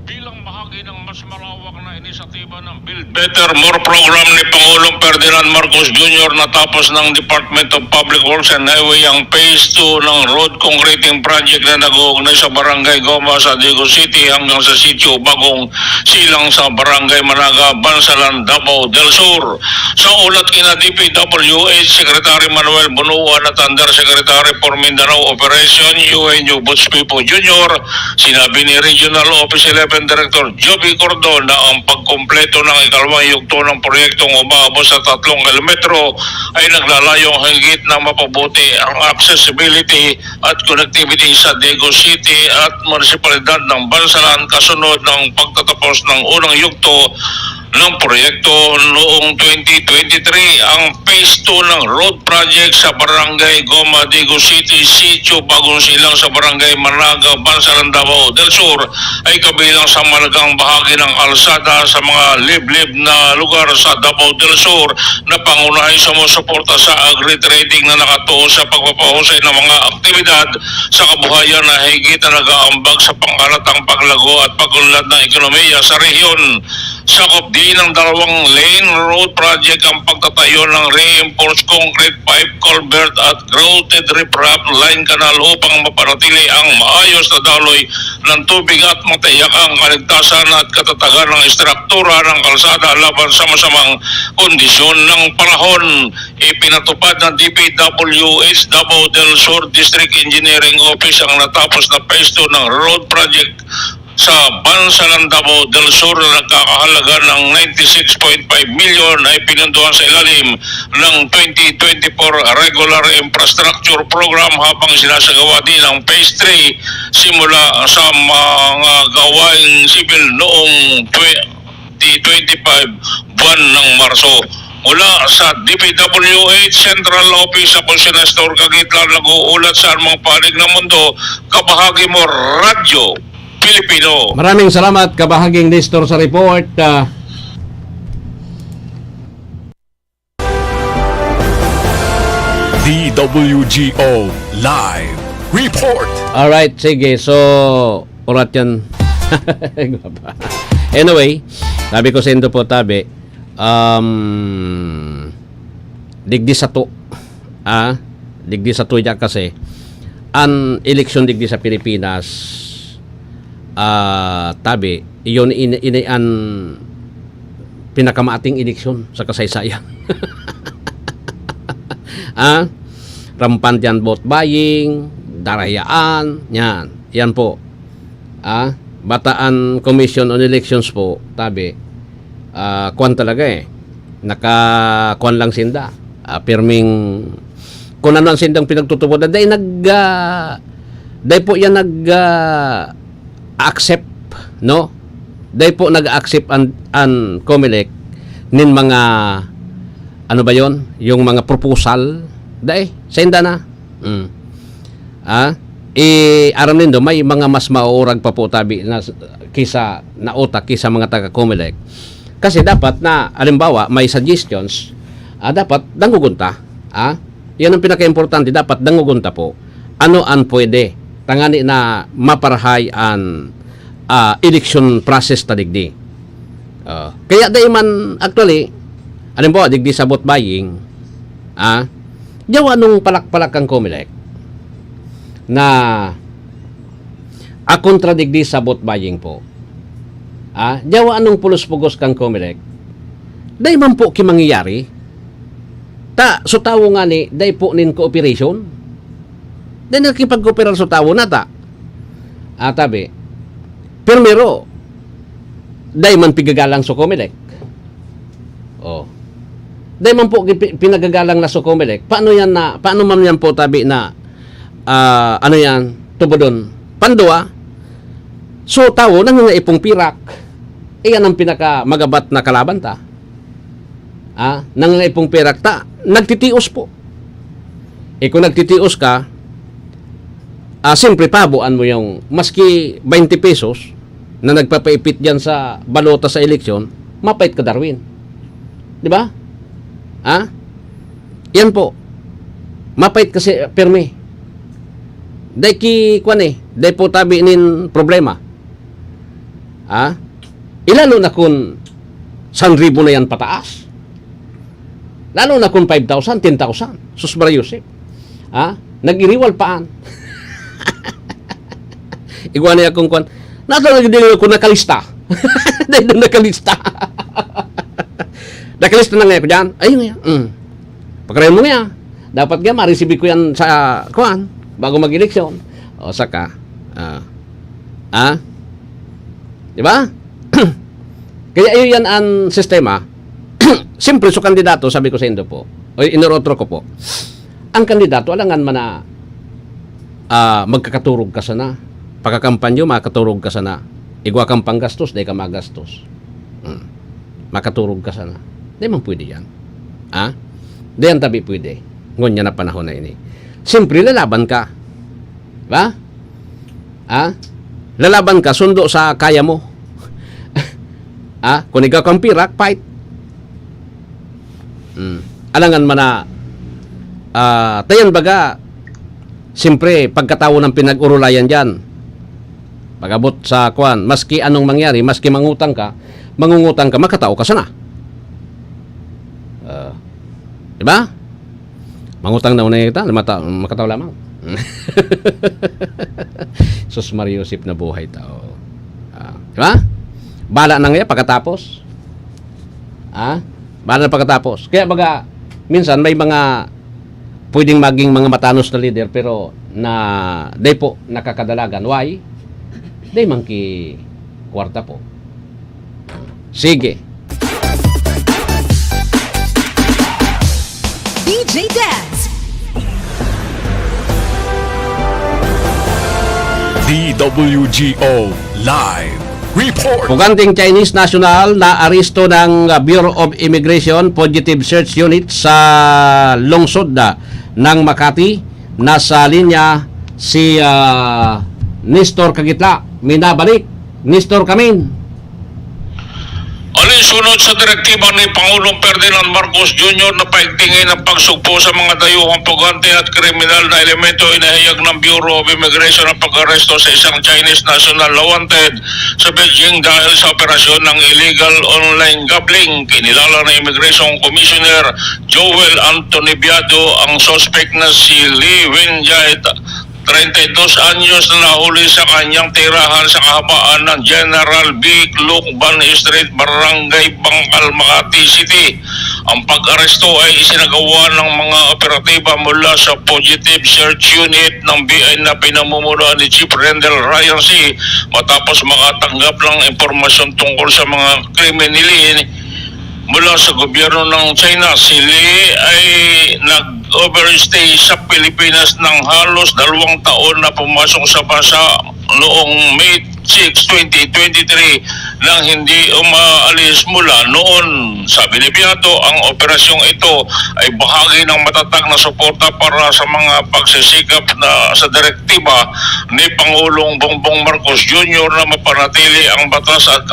Bilang bahagi ng mas malawak na inisyatiba ng Build Better More program ni Pangulong Ferdinand Marcos Jr. natapos ng Department of Public Works and Highway ang Phase 2 ng road concreting project na nag-uugnay sa Barangay Goma sa Digo City hanggang sa Sitio Bagong Silang sa Barangay Managa, Bansalan, Davao del Sur. Sa ulat kina DPWH Secretary Manuel Bunuan at Undersecretary for Mindanao Operation Eugenio Butspipo Jr., sinabi ni Regional Office 11 Director Joby Cordon na ang pagkumpleto ng ikalawang yugto ng proyektong umaabot sa 3 kilometro ay naglalayong higit na mapabuti ang accessibility at connectivity sa Digo City at munisipalidad ng Bansalan kasunod ng pagtatapos ng unang yugto ng proyekto noong 2020 2023 ang Phase 2 ng road project sa Barangay Goma, Digo City, Sitio, Bagong Silang sa Barangay Managa, Bansalan, Davao del Sur ay kabilang sa malagang bahagi ng kalsada sa mga liblib na lugar sa Davao del Sur na pangunahing sumusuporta sa agri-trading na nakatuon sa pagpapahusay ng mga aktibidad sa kabuhayan na higit na nag-aambag sa pangkalatang paglago at pagunlad ng ekonomiya sa rehiyon. Sakop din ng 2-lane road project ang pagtatayo ng reinforced concrete pipe culvert at grouted riprap line canal upang mapanatili ang maayos na daloy ng tubig at matiyak ang kaligtasan at katatagan ng istruktura ng kalsada laban sa masamang kondisyon ng panahon. Ipinatupad ng DPWH Davao del Sur District Engineering Office ang natapos na phase 2 ng road project sa Bansalan, Davao del Sur na nagkakahalaga ng 96.5 million ay pinunduan sa ilalim ng 2024 Regular Infrastructure Program habang sinasagawa din ang Phase 3 simula sa mga gawaing sibil noong 2025 buwan ng Marso. Mula sa DPWH Central Office sa Nestor Cagitlan nag-uulat sa mga panig ng mundo, kabahagi mo Radyo Pilipino. Maraming salamat kabahaging Nestor sa report. DWGO Live Report. Alright, sige. So, urat yan. Anyway, sabi ko sa Indo po tabi, digdi sa to. Digdi sa to ya kasi an election digdi sa Pilipinas tabi, iyon an pinakamaating eleksyon sa kasaysayan. Rampan yan vote buying, darayaan, yan po. Bataan Commission on Elections po, tabi, kwan talaga nakakuan lang sinda. Pirming, kung ano ang sindang pinagtutupod, day po yan accept, no? Day po nag-accept an COMELEC nin mga ano ba yon? Yung mga proposal day senda na. Aram nindo may mga mas mauurag pa po tabi na kisa nautak kisa mga taga COMELEC. Kasi dapat na halimbawa may suggestions, dapat dangugunta. Yan ang pinaka-importante, dapat dangugunta po. Ano ang pwede tangani na maparahay ang election process ta digdi. Kaya day man actually halimbawa digdi sa vote buying, jawa nung palak-palak ang COMELEC na kontra digdi sa vote buying po. Jawa anong pulos-pugos kang COMELEC, day man po kimangyayari so tawo nga ni day po nin cooperation, day nakipag-cooperar so tawo na ta. Tabi, primero, day man pigagalang so COMELEC. Day man po pinagagalang na so COMELEC. Paano man yan po tabi na ano yan, tubodon. Pandua, so tawo nang ipong pirak. Iyan ang pinaka magabat na kalaban ta. Nang ipong pirak ta, nagtitios po. Kung nagtitios ka, siyempre pabuan mo yung maski 20 pesos na nagpapaipit dyan sa balota sa eleksyon, mapait ka Darwin. Di ba? Yan po. Mapait kasi permi. Day po tabi nin problema. Ilalo na kung 1,000 na yan pataas. Lalo na kung 5,000, 10,000. Susmara Yusef. Nag-iriwal paan. Iguan niya kung kwan. Nato nagdili ko nakalista. Dahil nakalista. Nakalista na nga ko dyan. Ayun nga. Pagkarayan mo nga. Dapat nga ma-receive ko yan sa kwan bago mag-eleksyon. O saka. Di ba? Kaya yun yan ang sistema. Siyempre so kandidato, sabi ko sa Indo po. O inurotro ko po. Ang kandidato, alangan man na magkakaturog ka sana. Pagkakampanyo, makaturog ka sana. Igwa kang panggastos, di ka magastos. Makaturog ka sana. Di man pwede yan. Di ang tabi pwede. Ngunya na panahon na ini. Siyempre, lalaban ka. Ba? Lalaban ka, sundo sa kaya mo. Kung ikaw kang pirak, fight. Alangan man na tayan baga, siyempre, pagkatawo ng pinag-urulayan dyan, pag-abot sa kwan, maski anong mangyari, maski mangutang ka, makatao ka sana. Diba? Mangutang na unay kita, makatao lamang. Sus Mariosip na buhay tao. Diba? Bala na nga pagkatapos. Bala na pagkatapos. Kaya baga, minsan may mga pwedeng maging mga matanos na leader pero na day po nakakadalagan. Why? Day mangki kwarta po. Sige. DJ Dance. DWGO Live Report. Puganting Chinese national na aresto ng Bureau of Immigration Positive Search Unit sa lungsod ng Makati. Nasa linya si Nestor Kagitla. Minabalik. Nestor Kamin. Alinsunod sa direktiba ni Pangulong Ferdinand Marcos Jr. na paigtingin ang pagsugpo sa mga dayuhang pugante at kriminal na elemento, inahayag ng Bureau of Immigration ang pag-aresto sa isang Chinese national na wanted sa Beijing dahil sa operasyon ng illegal online gambling. Kinilala ng Immigration Commissioner Joel Anthony Biado ang suspect na si Li Wenjie, 32 anyos na nahuli sa kanyang tirahan sa kahabaan ng General B. Lucban Street, Barangay Bangkal, Makati City. Ang pag-aresto ay isinagawa ng mga operatiba mula sa Positive Search Unit ng BI na pinamumunuan ni Chief Rendell Ryan C. matapos makatanggap ng impormasyon tungkol sa mga krimen ni Li mula sa gobyerno ng China. Si Li ay nag-overstay sa Pilipinas ng halos 2 taon na pumasok sa bansa noong May 6, 2023 nang hindi umaalis mula noon. Sabi ni Biado, ang operasyong ito ay bahagi ng matatag na suporta para sa mga pagsisikap na sa direktiba ni Pangulong Bongbong Marcos Jr. na mapanatili ang batas at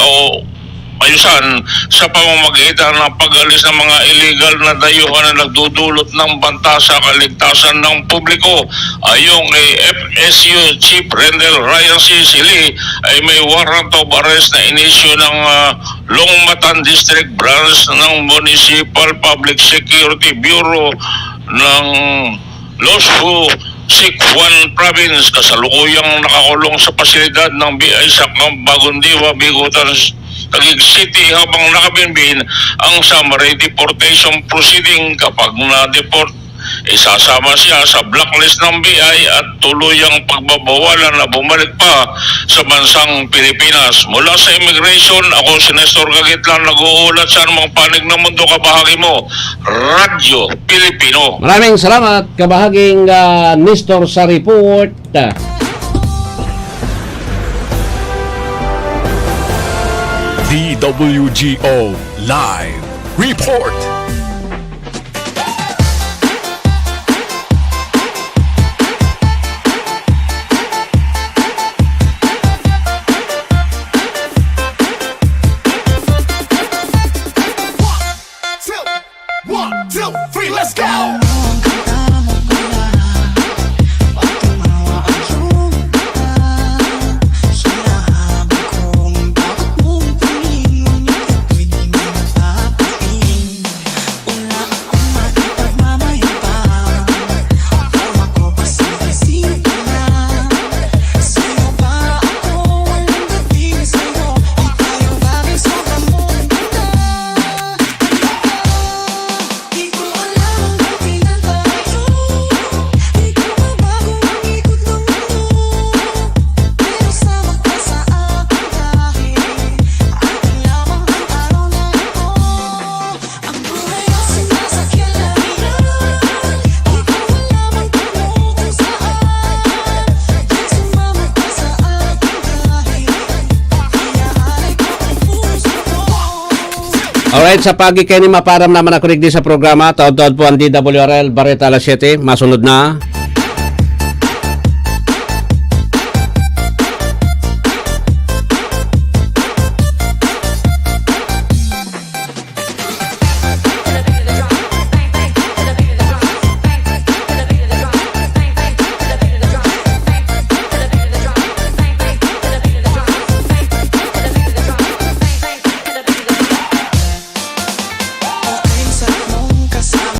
ayusan sa pamamagitan ng pag-alis ng mga illegal na dayuhan na nagdudulot ng banta sa kaligtasan ng publiko. Ayon kay FSU Chief Rendell Ryan C. Sili ay may warrant of arrest na inisyu ng Longmatan District Branch ng Municipal Public Security Bureau ng Losfu Sikwan Province. Kasalukuyang nakakulong sa pasilidad ng BI sa Bagong-Diwa, Bigutan, Taguig City habang nakabinbin ang summary deportation proceeding. Kapag na-deport, isasama siya sa blacklist ng BI at tuluyang pagbabawalan na bumalik pa sa bansang Pilipinas. Mula sa immigration, ako si Nestor Kagitlan, nag-uulat sa anumang panig ng mundo. Kabahagi mo, Radyo Pilipino. Maraming salamat, kabahaging Nestor sa report. DWGO Live Report. One, two, three, let's go! Alright, sa pagi kayo ni maparam naman ako rin sa programa. Taod-taod po ang DWRL Barreta alas 7. Masunod na.